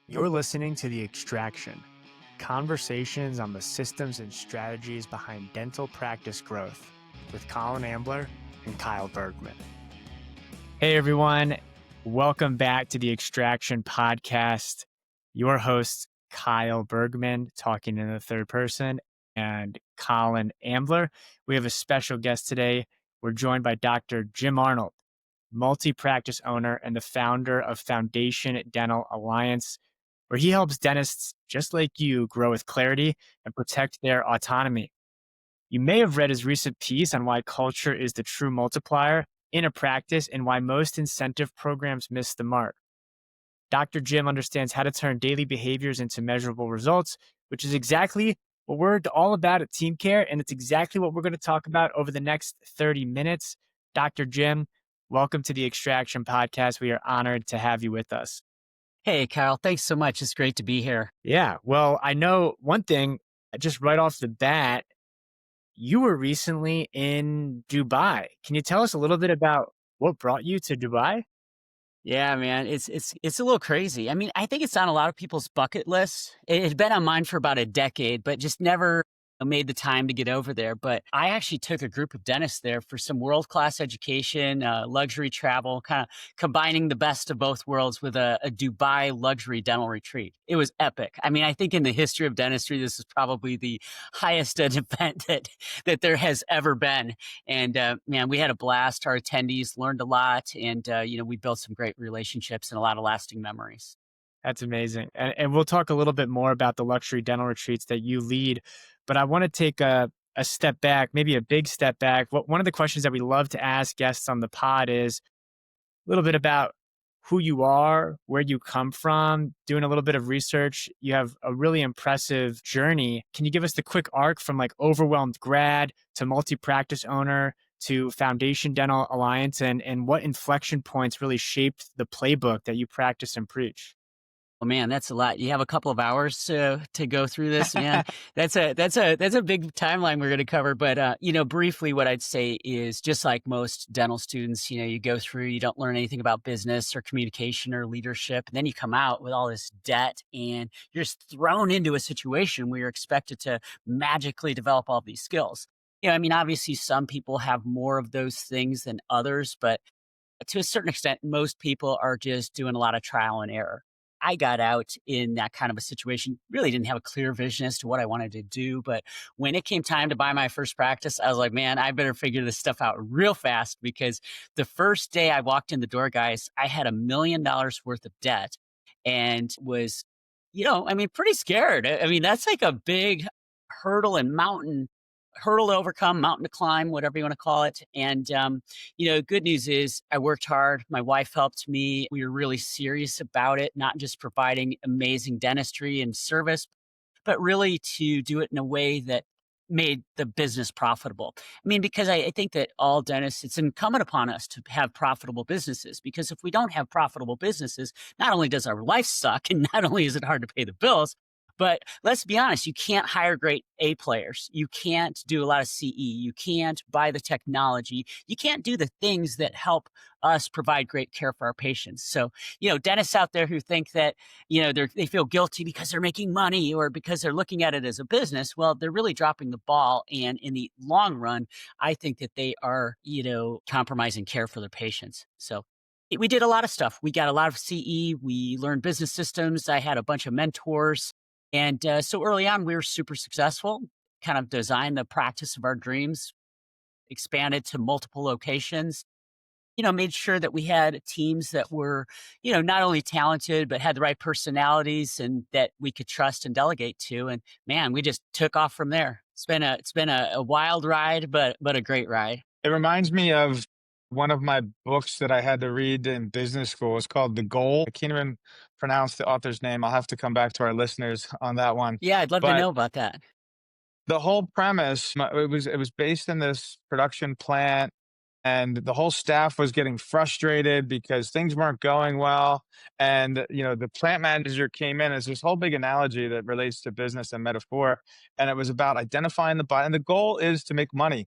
You're listening to The Extraction, conversations on the systems and strategies behind dental practice growth with Collin Ambler and Kyle Bergman. Hey everyone, welcome back to The Extraction podcast. Your host, Kyle Bergman, talking in the third person, and Collin Ambler. We have a special guest today. We're joined by Dr. Jim Arnold, multi-practice owner and the founder of Foundation Dental Alliance, where he helps dentists just like you grow with clarity and protect their autonomy. You may have read his recent piece on why culture is the true multiplier in a practice and why most incentive programs miss the mark. Dr. Jim understands how to turn daily behaviors into measurable results, which is exactly what we're all about at TeamCare, and it's exactly what we're going to talk about over the next 30 minutes. Dr. Jim, welcome to the Extraction podcast. We are honored to have you with us. Hey, Kyle, thanks so much. It's great to be here. Yeah, well, I know one thing, just right off the bat, you were recently in Dubai. Can you tell us a little bit about what brought you to Dubai? Yeah, man, it's a little crazy. I mean, I think it's on a lot of people's bucket lists. It had been on mine for about a decade, but just never made the time to get over there. But I actually took a group of dentists there for some world-class education, luxury travel, kind of combining the best of both worlds with a Dubai luxury dental retreat. It was epic. I mean, I think in the history of dentistry, this is probably the highest ed event that there has ever been. And man, we had a blast. Our attendees learned a lot, and we built some great relationships and a lot of lasting memories. That's amazing. And we'll talk a little bit more about the luxury dental retreats that you lead. But I want to take a step back, maybe a big step back. One of the questions that we love to ask guests on the pod is a little bit about who you are, where you come from, doing a little bit of research. You have a really impressive journey. Can you give us the quick arc from like overwhelmed grad to multi-practice owner to Foundation Dental Alliance, and what inflection points really shaped the playbook that you practice and preach? Oh man, that's a lot. You have a couple of hours to go through this, man. That's a big timeline we're going to cover. But briefly, what I'd say is just like most dental students, you go through, you don't learn anything about business or communication or leadership, and then you come out with all this debt, and you're just thrown into a situation where you're expected to magically develop all these skills. I mean, obviously, some people have more of those things than others, but to a certain extent, most people are just doing a lot of trial and error. I got out in that kind of a situation, really didn't have a clear vision as to what I wanted to do. But when it came time to buy my first practice, I was like, man, I better figure this stuff out real fast, because the first day I walked in the door, guys, I had $1 million worth of debt and was, pretty scared. I mean, that's like a big hurdle and hurdle to overcome, mountain to climb, whatever you want to call it. And, good news is I worked hard. My wife helped me. We were really serious about it, not just providing amazing dentistry and service, but really to do it in a way that made the business profitable. I mean, because I think that all dentists, it's incumbent upon us to have profitable businesses, because if we don't have profitable businesses, not only does our life suck, and not only is it hard to pay the bills, but let's be honest, you can't hire great A players. You can't do a lot of CE. You can't buy the technology. You can't do the things that help us provide great care for our patients. So, dentists out there who think that, they feel guilty because they're making money or because they're looking at it as a business, well, they're really dropping the ball. And in the long run, I think that they are, compromising care for their patients. So we did a lot of stuff. We got a lot of CE. We learned business systems. I had a bunch of mentors. And so early on, we were super successful, kind of designed the practice of our dreams, expanded to multiple locations, made sure that we had teams that were, not only talented, but had the right personalities and that we could trust and delegate to. And man, we just took off from there. It's been a wild ride, but a great ride. It reminds me of one of my books that I had to read in business school. It's called The Goal. I can't even pronounce the author's name. I'll have to come back to our listeners on that one. Yeah, I'd love to But know about that. the whole premise, it was based in this production plant, and the whole staff was getting frustrated because things weren't going well. And the plant manager came in as this whole big analogy that relates to business and metaphor, and it was about identifying the buyer. And the goal is to make money.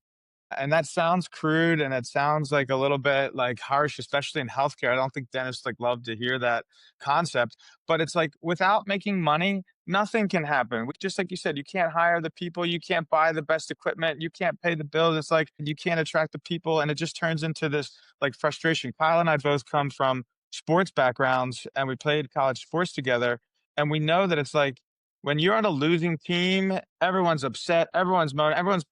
And that sounds crude and it sounds like a little bit like harsh, especially in healthcare. I don't think dentists like love to hear that concept, but it's like without making money, nothing can happen. Just like you said, you can't hire the people, you can't buy the best equipment, you can't pay the bills. It's like you can't attract the people, and it just turns into this like frustration. Kyle and I both come from sports backgrounds and we played college sports together. And we know that it's like when you're on a losing team, everyone's upset, everyone's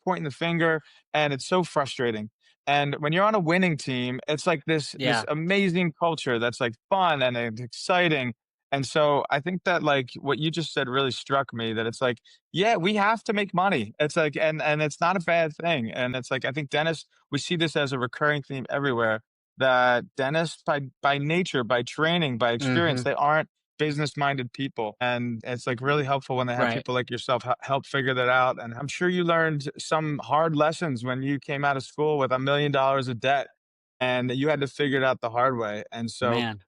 pointing the finger, and it's so frustrating. And when you're on a winning team, it's like this Yeah. amazing culture that's like fun and it's exciting. And so I think that like what you just said really struck me, that it's like, yeah, we have to make money. It's like, and it's not a bad thing. And it's like I think dentists, we see this as a recurring theme everywhere, that dentists by nature, by training, by experience, Hmm. they aren't business minded people. And it's like really helpful when they have Right. people like yourself help figure that out. And I'm sure you learned some hard lessons when you came out of school with $1 million of debt and you had to figure it out the hard way. And so Man.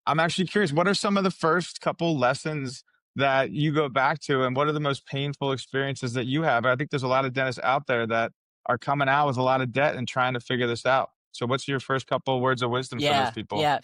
I'm actually curious, what are some of the first couple lessons that you go back to, and what are the most painful experiences that you have? I think there's a lot of dentists out there that are coming out with a lot of debt and trying to figure this out. So what's your first couple words of wisdom for those Yeah. people? Yeah.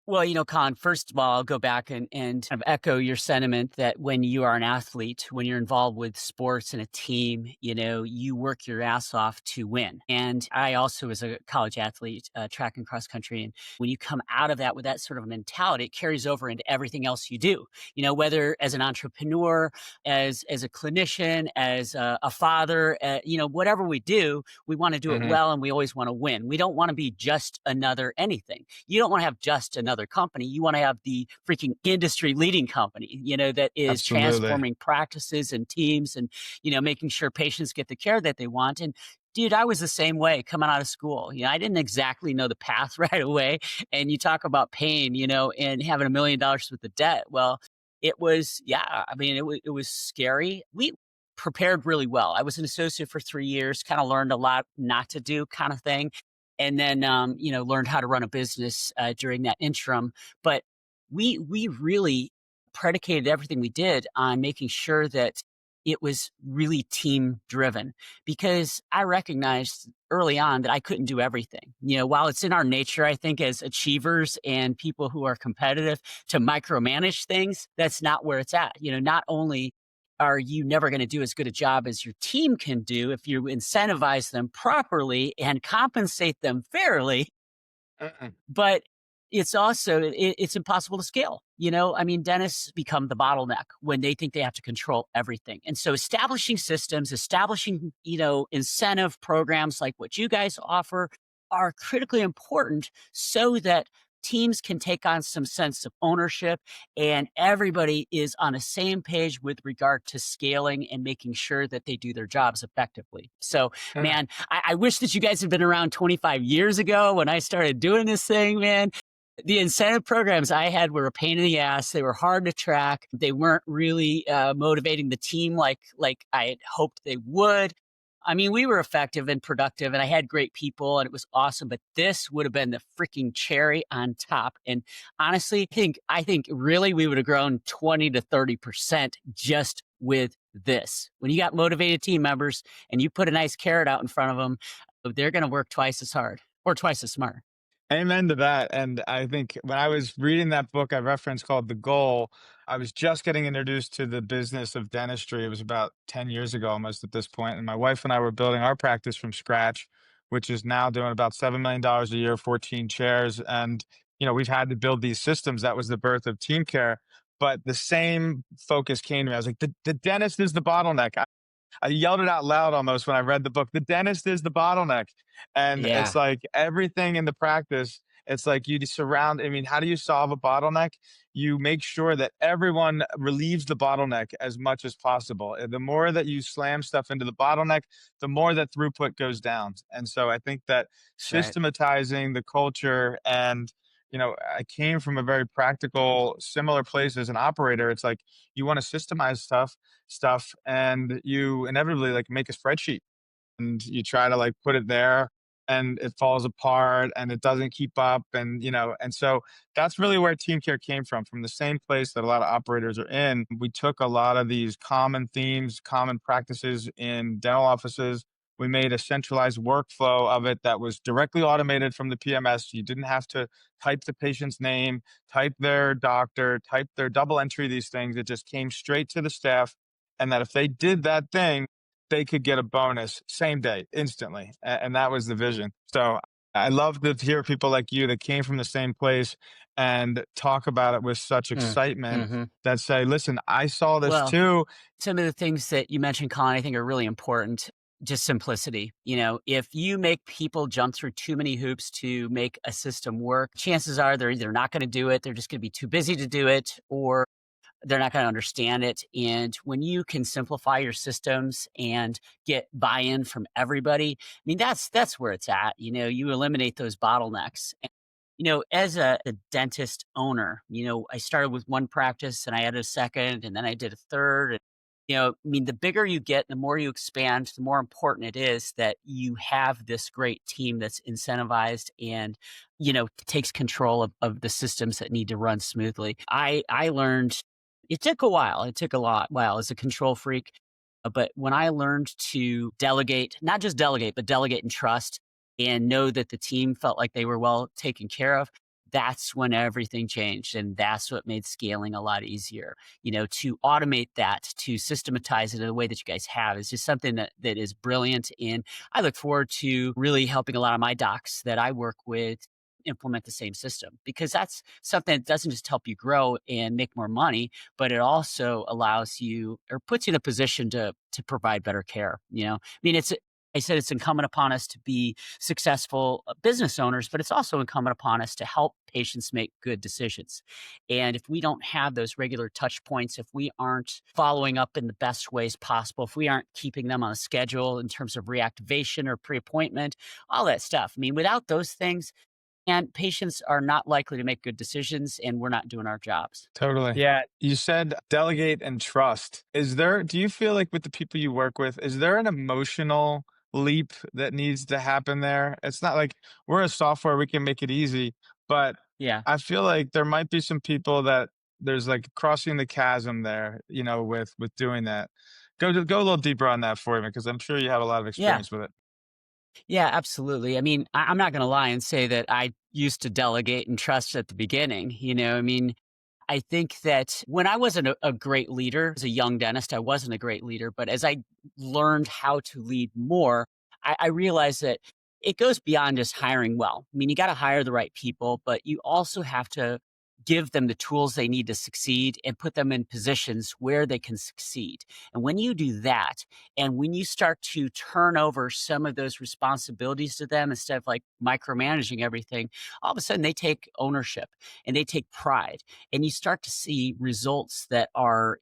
Well, Colin, first of all, I'll go back and kind of echo your sentiment that when you are an athlete, when you're involved with sports and a team, you work your ass off to win. And I also was a college athlete, track and cross country. And when you come out of that with that sort of mentality, it carries over into everything else you do, whether as an entrepreneur, as a clinician, as a father, whatever we do, we want to do it Hmm. well and we always want to win. We don't want to be just another anything. You don't want to have just another company. You want to have the freaking industry leading company, that is Absolutely. transforming practices and teams and, making sure patients get the care that they want. And dude, I was the same way coming out of school. I didn't exactly know the path right away. And you talk about pain, and having $1 million worth of debt. Well, it was, yeah, I mean, it was scary. We prepared really well. I was an associate for 3 years, kind of learned a lot not to do kind of thing. And then, learned how to run a business during that interim. But we really predicated everything we did on making sure that it was really team driven, because I recognized early on that I couldn't do everything. While it's in our nature, I think, as achievers and people who are competitive to micromanage things, that's not where it's at. Not only are you never going to do as good a job as your team can do if you incentivize them properly and compensate them fairly, Mm-mm. but it's impossible to scale. I mean, dentists become the bottleneck when they think they have to control everything. And so establishing systems, establishing, incentive programs like what you guys offer are critically important so that teams can take on some sense of ownership and everybody is on the same page with regard to scaling and making sure that they do their jobs effectively. So, man, I wish that you guys had been around 25 years ago when I started doing this thing, man. The incentive programs I had were a pain in the ass. They were hard to track. They weren't really motivating the team like I had hoped they would. I mean, we were effective and productive, and I had great people, and it was awesome. But this would have been the freaking cherry on top. And honestly, I think really we would have grown 20 to 30% just with this. When you got motivated team members and you put a nice carrot out in front of them, they're going to work twice as hard or twice as smart. Amen to that. And I think when I was reading that book I referenced called The Goal, I was just getting introduced to the business of dentistry. It was about 10 years ago almost at this point. And my wife and I were building our practice from scratch, which is now doing about $7 million a year, 14 chairs. And, we've had to build these systems. That was the birth of TeamCare. But the same focus came to me. I was like, the dentist is the bottleneck. I yelled it out loud almost when I read the book. The dentist is the bottleneck. And it's Yeah, like everything in the practice, it's like you surround, I mean, how do you solve a bottleneck? You make sure that everyone relieves the bottleneck as much as possible. And the more that you slam stuff into the bottleneck, the more that throughput goes down. And so I think that that's right. systematizing the culture and I came from a very practical, similar place as an operator. It's like you want to systemize stuff and you inevitably like make a spreadsheet and you try to like put it there and it falls apart and it doesn't keep up and so that's really where team care came from the same place that a lot of operators are in. We took a lot of these common themes, common practices in dental offices, We made a centralized workflow of it that was directly automated from the PMS. You didn't have to type the patient's name, type their doctor, type their double entry, these things. It just came straight to the staff. And that if they did that thing, they could get a bonus same day, instantly. And that was the vision. So I love to hear people like you that came from the same place and talk about it with such excitement Mm-hmm. that say, listen, I saw this Well, too. some of the things that you mentioned, Colin, I think are really important. Just simplicity. If you make people jump through too many hoops to make a system work, chances are they're either not going to do it, they're just going to be too busy to do it, or they're not going to understand it. And when you can simplify your systems and get buy-in from everybody, I mean, that's where it's at. You eliminate those bottlenecks. And, as a dentist owner, I started with one practice and I added a second and then I did a third. And, I mean, the bigger you get, the more you expand, the more important it is that you have this great team that's incentivized and, takes control of the systems that need to run smoothly. I learned it took a while. It took a while as a control freak. But when I learned to delegate, not just delegate, but delegate and trust and know that the team felt like they were well taken care of, that's when everything changed. And that's what made scaling a lot easier. To automate that, to systematize it in the way that you guys have is just something that is brilliant. And I look forward to really helping a lot of my docs that I work with implement the same system, because that's something that doesn't just help you grow and make more money, but it also allows you or puts you in a position to provide better care. I mean, I said it's incumbent upon us to be successful business owners, but it's also incumbent upon us to help patients make good decisions. And if we don't have those regular touch points, if we aren't following up in the best ways possible, if we aren't keeping them on a schedule in terms of reactivation or pre-appointment, all that stuff. I mean, without those things, and patients are not likely to make good decisions, and we're not doing our jobs. Totally. Yeah, You said delegate and trust. Do you feel like with the people you work with, is there an emotional leap that needs to happen there? It's not like we're a software, we can make it easy, but Yeah. I feel like there might be some people that there's like crossing the chasm there, with doing that. Go a little deeper on that for me, because I'm sure you have a lot of Yeah. experience with it. Yeah, absolutely. I mean, I'm not going to lie and say that I used to delegate and trust at the beginning. I mean, I think that when I wasn't a great leader as a young dentist, I wasn't a great leader. But as I learned how to lead more, I realized that it goes beyond just hiring well. I mean, you got to hire the right people, but you also have to give them the tools they need to succeed and put them in positions where they can succeed. And when you do that, and when you start to turn over some of those responsibilities to them instead of like micromanaging everything, all of a sudden they take ownership and they take pride, and you start to see results that are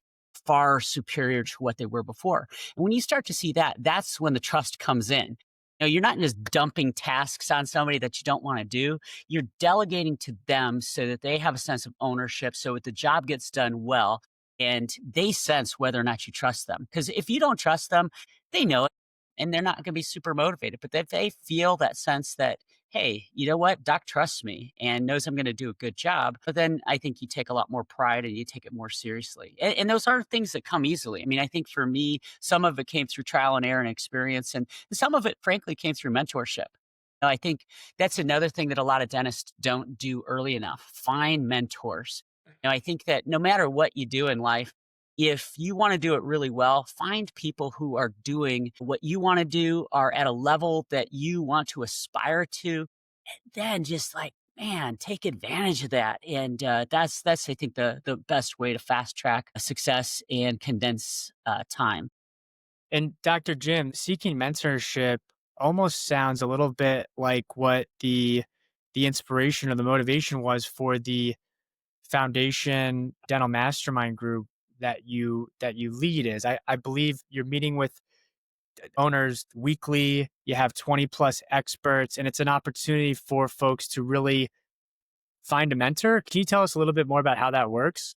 far superior to what they were before. And when you start to see that, that's when the trust comes in. You're not just dumping tasks on somebody that you don't want to do. You're delegating to them so that they have a sense of ownership. So that the job gets done well and they sense whether or not you trust them. Because if you don't trust them, they know it and they're not going to be super motivated. But if they feel that sense that, hey, you know what? Doc trusts me and knows I'm going to do a good job. But then I think you take a lot more pride and you take it more seriously. And those aren't things that come easily. I mean, I think for me, some of it came through trial and error and experience. And some of it, frankly, came through mentorship. I think that's another thing that a lot of dentists don't do early enough. Find mentors. I think that no matter what you do in life, if you want to do it really well, find people who are doing what you want to do, are at a level that you want to aspire to, and then just like, man, take advantage of that. And that's I think the best way to fast track a success and condense time. and Dr. Jim, seeking mentorship almost sounds a little bit like what the inspiration or the motivation was for the Foundation Dental Mastermind group that you lead is. I believe you're meeting with owners weekly. You have 20 plus experts, and it's an opportunity for folks to really find a mentor. Can you tell us a little bit more about how that works?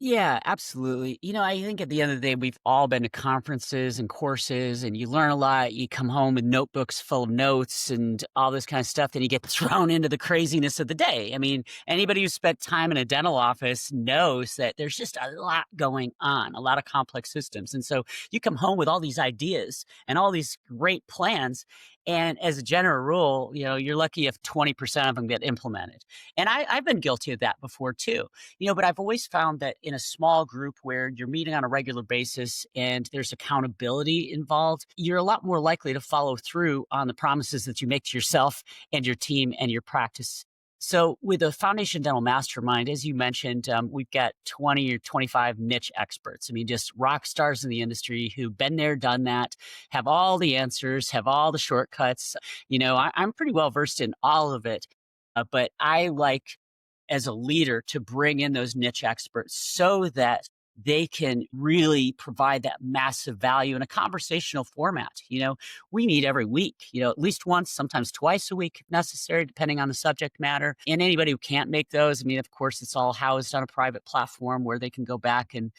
Yeah, absolutely. I think at the end of the day, we've all been to conferences and courses, and you learn a lot. You come home with notebooks full of notes and all this kind of stuff. Then you get thrown into the craziness of the day. I mean, anybody who's spent time in a dental office knows that there's just a lot going on, a lot of complex systems. And so you come home with all these ideas and all these great plans. And as a general rule, you're lucky if 20% of them get implemented. And I've been guilty of that before too. But I've always found that in a small group where you're meeting on a regular basis and there's accountability involved, you're a lot more likely to follow through on the promises that you make to yourself and your team and your practice. So, with the Foundation Dental Mastermind, as you mentioned, we've got 20 or 25 niche experts. I mean, just rock stars in the industry who've been there, done that, have all the answers, have all the shortcuts. I'm pretty well versed in all of it. But I like as a leader to bring in those niche experts so that they can really provide that massive value in a conversational format. We meet every week, at least once, sometimes twice a week if necessary, depending on the subject matter. And anybody who can't make those, I mean, of course, it's all housed on a private platform where they can go back and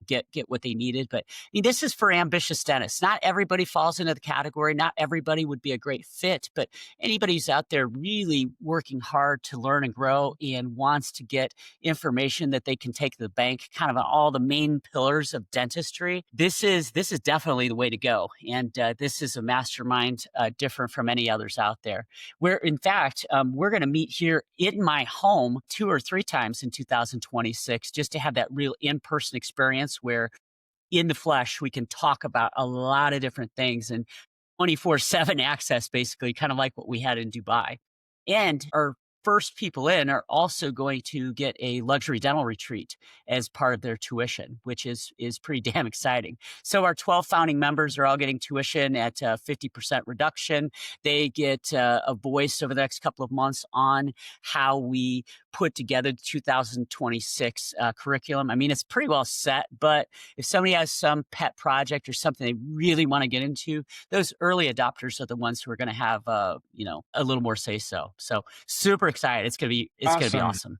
get what they needed. But I mean, this is for ambitious dentists. Not everybody falls into the category. Not everybody would be a great fit, but anybody who's out there really working hard to learn and grow and wants to get information that they can take to the bank, kind of on all the main pillars of dentistry, this is definitely the way to go. And this is a mastermind different from any others out there. Where in fact, we're going to meet here in my home 2 or 3 times in 2026, just to have that real in-person experience where in the flesh we can talk about a lot of different things and 24/7 access, basically, kind of like what we had in Dubai. And our first people in are also going to get a luxury dental retreat as part of their tuition, which is pretty damn exciting. So our 12 founding members are all getting tuition at 50% reduction. They get a voice over the next couple of months on how we put together the 2026 curriculum. I mean, it's pretty well set, but if somebody has some pet project or something they really want to get into, those early adopters are the ones who are going to have, a little more say so. So super excited. It's gonna be Awesome. awesome.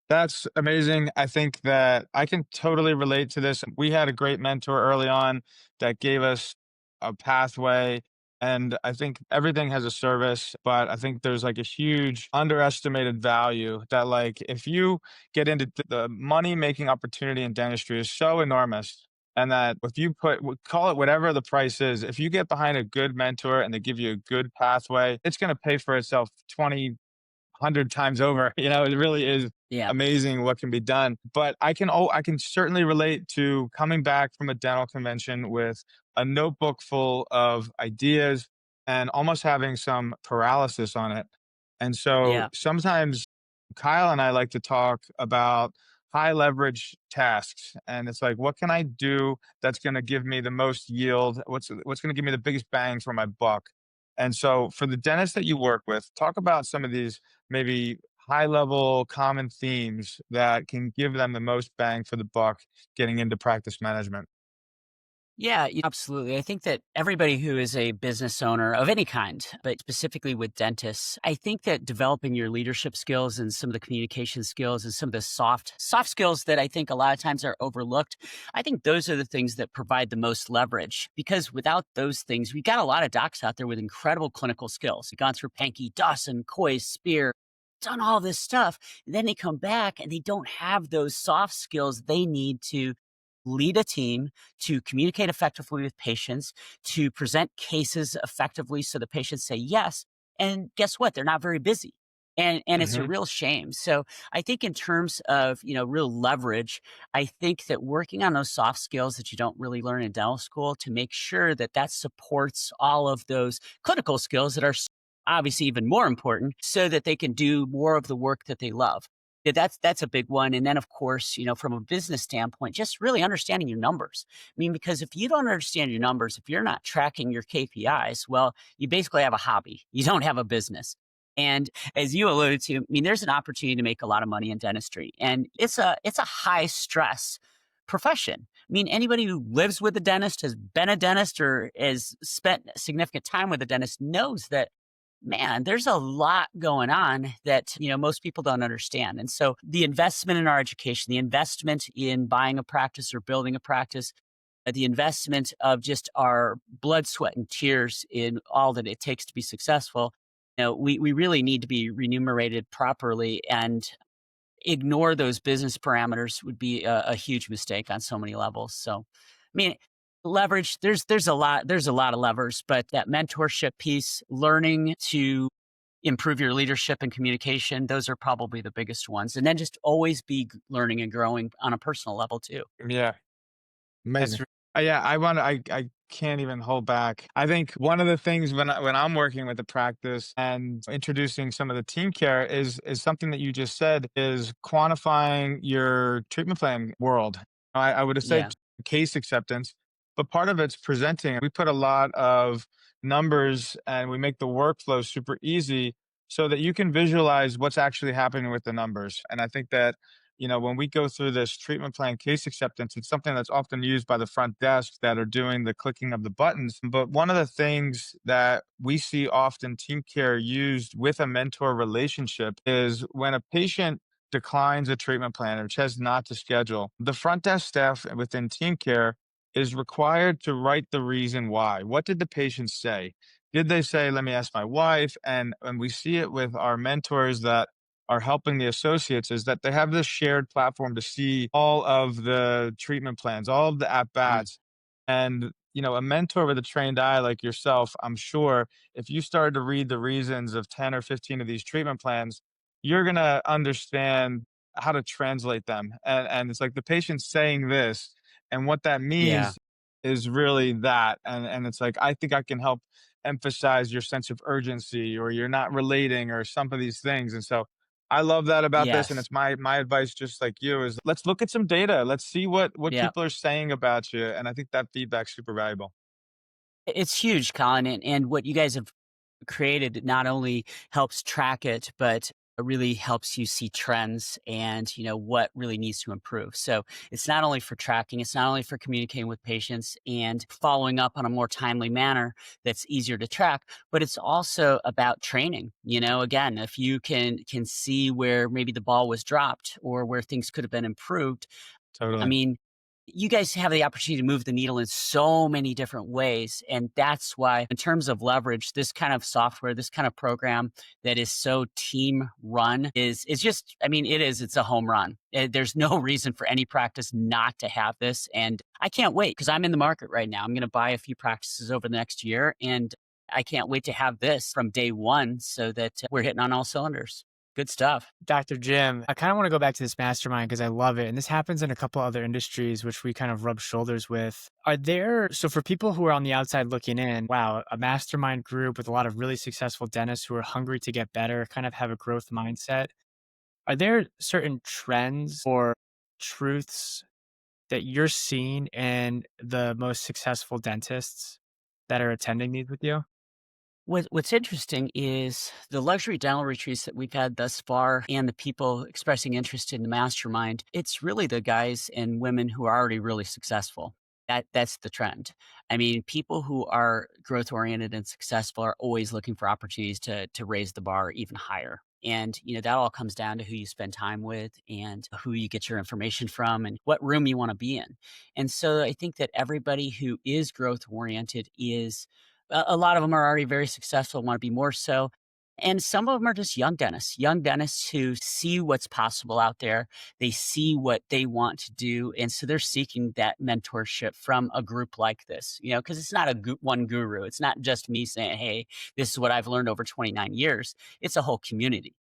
That's amazing. I think that I can totally relate to this. We had a great mentor early on that gave us a pathway. And I think everything has a service, but I think there's like a huge underestimated value that, like, if you get into the money making opportunity in dentistry is so enormous. And that if you call it whatever the price is, if you get behind a good mentor and they give you a good pathway, it's going to pay for itself 100 times over. It really is Yeah. amazing what can be done. But I can certainly relate to coming back from a dental convention with a notebook full of ideas and almost having some paralysis on it. And so Yeah. sometimes Kyle and I like to talk about high leverage tasks. And it's like, what can I do that's going to give me the most yield? What's going to give me the biggest bang for my buck? And so for the dentists that you work with, talk about some of these maybe high level common themes that can give them the most bang for the buck getting into practice management. Yeah, absolutely. I think that everybody who is a business owner of any kind, but specifically with dentists, I think that developing your leadership skills and some of the communication skills and some of the soft skills that I think a lot of times are overlooked, I think those are the things that provide the most leverage. Because without those things, we got a lot of docs out there with incredible clinical skills. They've gone through Pankey, Dawson, Coy, Spear, done all this stuff. And then they come back and they don't have those soft skills they need to lead a team, to communicate effectively with patients, to present cases effectively so the patients say yes. And guess what? They're not very busy. And it's a Hmm. real shame. So I think in terms of, real leverage, I think that working on those soft skills that you don't really learn in dental school to make sure that that supports all of those clinical skills that are obviously even more important so that they can do more of the work that they love. Yeah, that's a big one. And then, of course, from a business standpoint, just really understanding your numbers. I mean, because if you don't understand your numbers, if you're not tracking your KPIs, well, you basically have a hobby. You don't have a business. And as you alluded to, I mean, there's an opportunity to make a lot of money in dentistry, and it's a high stress profession. I mean, anybody who lives with a dentist, has been a dentist, or has spent significant time with a dentist knows that man, there's a lot going on that, most people don't understand. And so the investment in our education, the investment in buying a practice or building a practice, the investment of just our blood, sweat, and tears in all that it takes to be successful, we really need to be remunerated properly, and ignore those business parameters would be a huge mistake on so many levels. So, I mean, leverage, there's a lot of levers, but that mentorship piece, learning to improve your leadership and communication, those are probably the biggest ones. And then just always be learning and growing on a personal level too. Yeah. That's Amazing. Yeah, I can't even hold back. I think one of the things when I'm working with the practice and introducing some of the team care is something that you just said is quantifying your treatment plan world. I would have said Yeah. case acceptance, but part of it's presenting. We put a lot of numbers and we make the workflow super easy so that you can visualize what's actually happening with the numbers. And I think that when we go through this treatment plan case acceptance, it's something that's often used by the front desk that are doing the clicking of the buttons. But one of the things that we see often team care used with a mentor relationship is when a patient declines a treatment plan or says not to schedule, the front desk staff within team care is required to write the reason why. What did the patient say? Did they say, let me ask my wife? And we see it with our mentors that are helping the associates is that they have this shared platform to see all of the treatment plans, all of the at Mm. bats. And, a mentor with a trained eye like yourself, I'm sure if you started to read the reasons of 10 or 15 of these treatment plans, you're going to understand how to translate them. And it's like the patient's saying this, and what that Yeah. means is really that. And it's like, I think I can help emphasize your sense of urgency or you're not relating or some of these things. And so I love that about this, and Yes. it's my advice, just like you, is let's look at some data. Let's see what Yeah. people are saying about you, and I think that feedback's super valuable. It's huge, Colin. And what you guys have created not only helps track it, but it really helps you see trends and what really needs to improve. So it's not only for tracking, it's not only for communicating with patients and following up on a more timely manner that's easier to track, but it's also about training. Again, if you can see where maybe the ball was dropped or where things could have been improved, I Totally. mean, you guys have the opportunity to move the needle in so many different ways. And that's why, in terms of leverage, this kind of software, this kind of program that is so team run is just, I mean, it's a home run. There's no reason for any practice not to have this. And I can't wait because I'm in the market right now. I'm going to buy a few practices over the next year. And I can't wait to have this from day one so that we're hitting on all cylinders. Good stuff. Dr. Jim, I kind of want to go back to this mastermind because I love it. And this happens in a couple other industries, which we kind of rub shoulders with. So for people who are on the outside looking in, wow, a mastermind group with a lot of really successful dentists who are hungry to get better, kind of have a growth mindset. Are there certain trends or truths that you're seeing in the most successful dentists that are attending these with you? What's interesting is the luxury dental retreats that we've had thus far and the people expressing interest in the mastermind. It's really the guys and women who are already really successful. That's the trend. I mean, people who are growth oriented and successful are always looking for opportunities to raise the bar even higher. And that all comes down to who you spend time with and who you get your information from and what room you want to be in. And so I think that everybody who is growth oriented is a lot of them are already very successful, want to be more so. And some of them are just young dentists who see what's possible out there. They see what they want to do. And so they're seeking that mentorship from a group like this, because it's not one guru. It's not just me saying, hey, this is what I've learned over 29 years. It's a whole community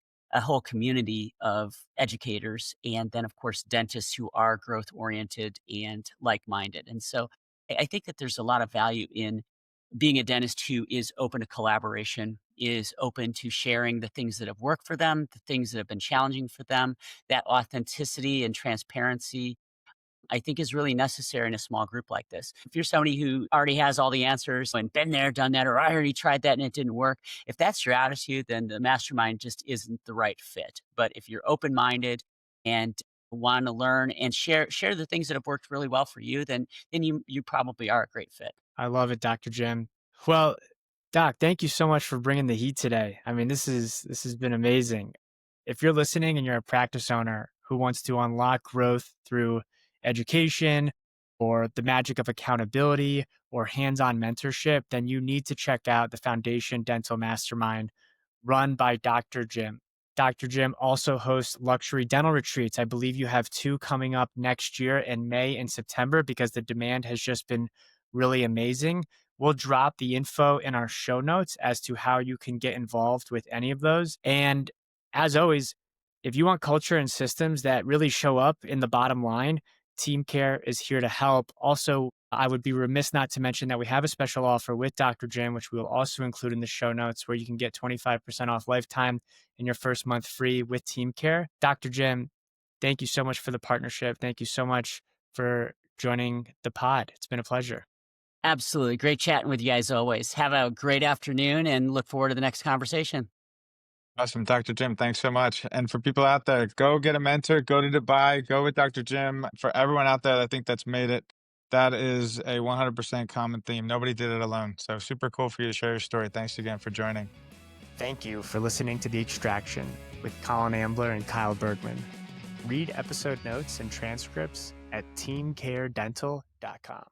of educators. And then, of course, dentists who are growth oriented and like minded. And so I think that there's a lot of value in being a dentist who is open to collaboration, is open to sharing the things that have worked for them, the things that have been challenging for them, that authenticity and transparency, I think is really necessary in a small group like this. If you're somebody who already has all the answers and been there, done that, or I already tried that and it didn't work, if that's your attitude, then the mastermind just isn't the right fit. But if you're open minded and want to learn and share the things that have worked really well for you, then you probably are a great fit. I love it, Dr. Jim. Well, Doc, thank you so much for bringing the heat today. I mean, this has been amazing. If you're listening and you're a practice owner who wants to unlock growth through education or the magic of accountability or hands-on mentorship, then you need to check out the Foundation Dental Mastermind run by Dr. Jim. Dr. Jim also hosts luxury dental retreats. I believe you have two coming up next year in May and September because the demand has just been really amazing. We'll drop the info in our show notes as to how you can get involved with any of those. And as always, if you want culture and systems that really show up in the bottom line, TeamCare is here to help. Also, I would be remiss not to mention that we have a special offer with Dr. Jim, which we will also include in the show notes, where you can get 25% off lifetime and your first month free with TeamCare. Dr. Jim, thank you so much for the partnership. Thank you so much for joining the pod. It's been a pleasure. Absolutely. Great chatting with you guys always. Have a great afternoon and look forward to the next conversation. Awesome, Dr. Jim. Thanks so much. And for people out there, go get a mentor, go to Dubai, go with Dr. Jim. For everyone out there, I think that's made it. That is a 100% common theme. Nobody did it alone. So super cool for you to share your story. Thanks again for joining. Thank you for listening to The Extraction with Collin Ambler and Kyle Bergman. Read episode notes and transcripts at teamcaredental.com.